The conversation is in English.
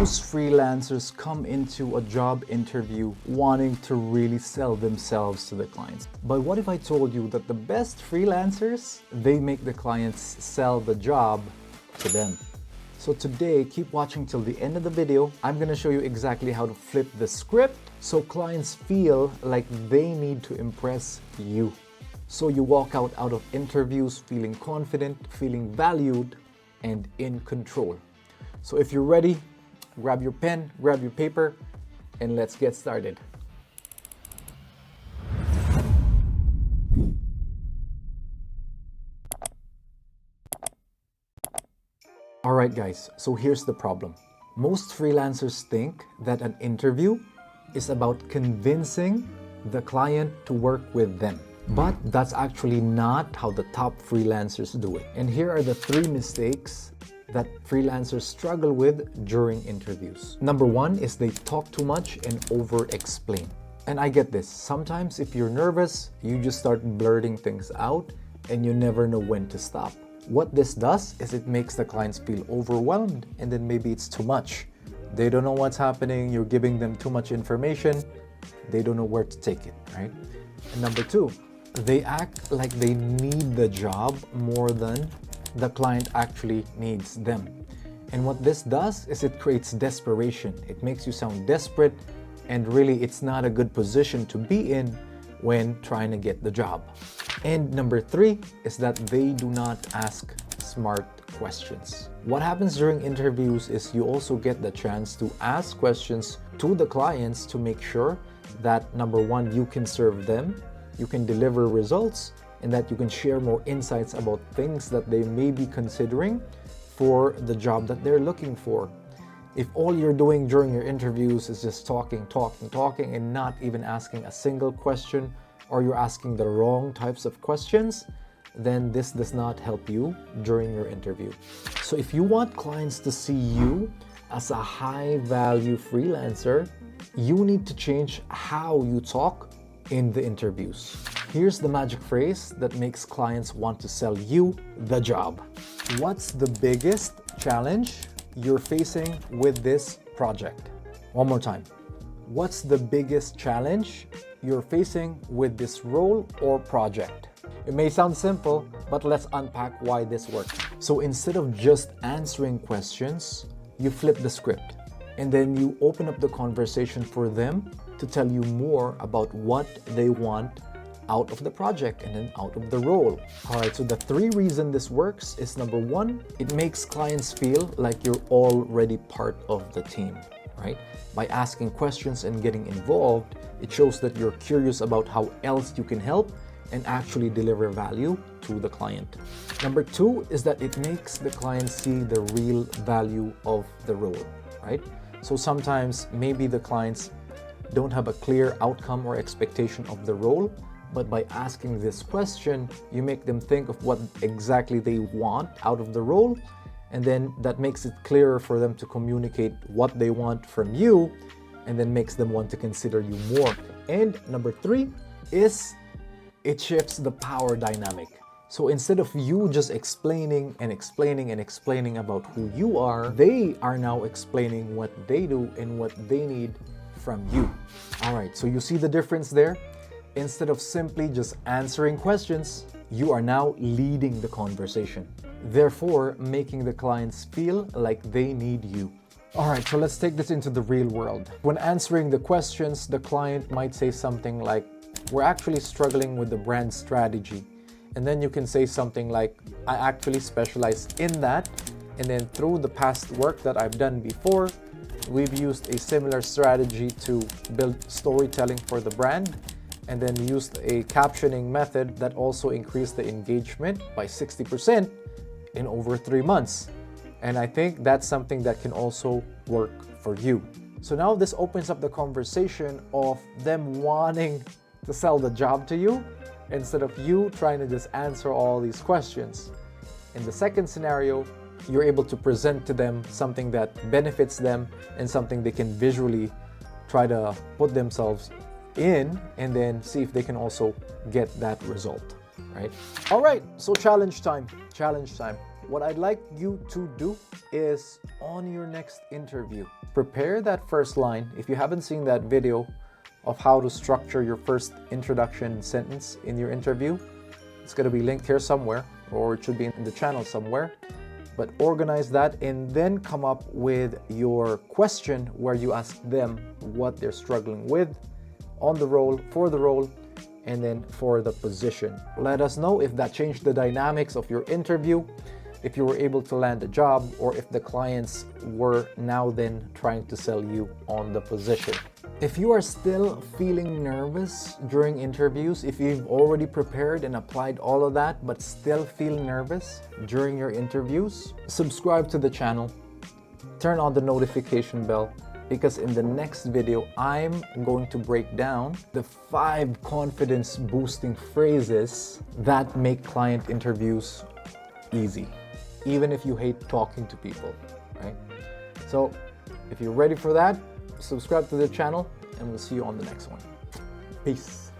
Most freelancers come into a job interview wanting to really sell themselves to the clients. But what if I told you that the best freelancers, they make the clients sell the job to them? So today, keep watching till the end of the video. I'm gonna show you exactly how to flip the script so clients feel like they need to impress you. So you walk out of interviews feeling confident, feeling valued, and in control. So if you're ready, grab your pen, grab your paper, and let's get started. All right, guys, so here's the problem. Most freelancers think that an interview is about convincing the client to work with them. But that's actually not how the top freelancers do it. And here are the 3 mistakes that freelancers struggle with during interviews. Number 1 is they talk too much and over-explain. And I get this. Sometimes if you're nervous, you just start blurting things out and you never know when to stop. What this does is it makes the clients feel overwhelmed, and then maybe it's too much. They don't know what's happening, you're giving them too much information, they don't know where to take it, right? And number 2, they act like they need the job more than the client actually needs them. And what this does is it creates desperation. It makes you sound desperate, and really it's not a good position to be in when trying to get the job. And number 3 is that they do not ask smart questions. What happens during interviews is you also get the chance to ask questions to the clients to make sure that number 1, you can serve them, you can deliver results, and that you can share more insights about things that they may be considering for the job that they're looking for. If all you're doing during your interviews is just talking, and not even asking a single question, or you're asking the wrong types of questions, then this does not help you during your interview. So if you want clients to see you as a high-value freelancer, you need to change how you talk in the interviews. Here's the magic phrase that makes clients want to sell you the job. What's the biggest challenge you're facing with this project? One more time. What's the biggest challenge you're facing with this role or project? It may sound simple, but let's unpack why this works. So instead of just answering questions, you flip the script, and then you open up the conversation for them to tell you more about what they want out of the project and then out of the role. All right, so the 3 reasons this works is number 1, it makes clients feel like you're already part of the team, right? By asking questions and getting involved, it shows that you're curious about how else you can help and actually deliver value to the client. Number 2 is that it makes the client see the real value of the role, right? So sometimes maybe the clients don't have a clear outcome or expectation of the role, but by asking this question, you make them think of what exactly they want out of the role, and then that makes it clearer for them to communicate what they want from you, and then makes them want to consider you more. And number 3 is it shifts the power dynamic. So instead of you just explaining about who you are, they are now explaining what they do and what they need from you. All right, so you see the difference there? Instead of simply just answering questions, you are now leading the conversation, therefore making the clients feel like they need you. All right, so let's take this into the real world. When answering the questions, the client might say something like, "We're actually struggling with the brand strategy." And then you can say something like, "I actually specialize in that. And then through the past work that I've done before, we've used a similar strategy to build storytelling for the brand, and then used a captioning method that also increased the engagement by 60% in over 3 months. And I think that's something that can also work for you." So now this opens up the conversation of them wanting to sell the job to you instead of you trying to just answer all these questions. In the second scenario, you're able to present to them something that benefits them and something they can visually try to put themselves in, and then see if they can also get that result, right? All right, so challenge time. what I'd like you to do is on your next interview, prepare that first line. If you haven't seen that video of how to structure your first introduction sentence in your interview, it's going to be linked here somewhere, or it should be in the channel somewhere. But organize that and then come up with your question where you ask them what they're struggling with on the role, for the role, and then for the position. Let us know if that changed the dynamics of your interview, if you were able to land a job, or if the clients were now then trying to sell you on the position. If you are still feeling nervous during interviews, if you've already prepared and applied all of that but still feel nervous during your interviews, subscribe to the channel, turn on the notification bell, because in the next video, I'm going to break down the 5 confidence boosting phrases that make client interviews easy, even if you hate talking to people, right? So if you're ready for that, subscribe to the channel and we'll see you on the next one. Peace.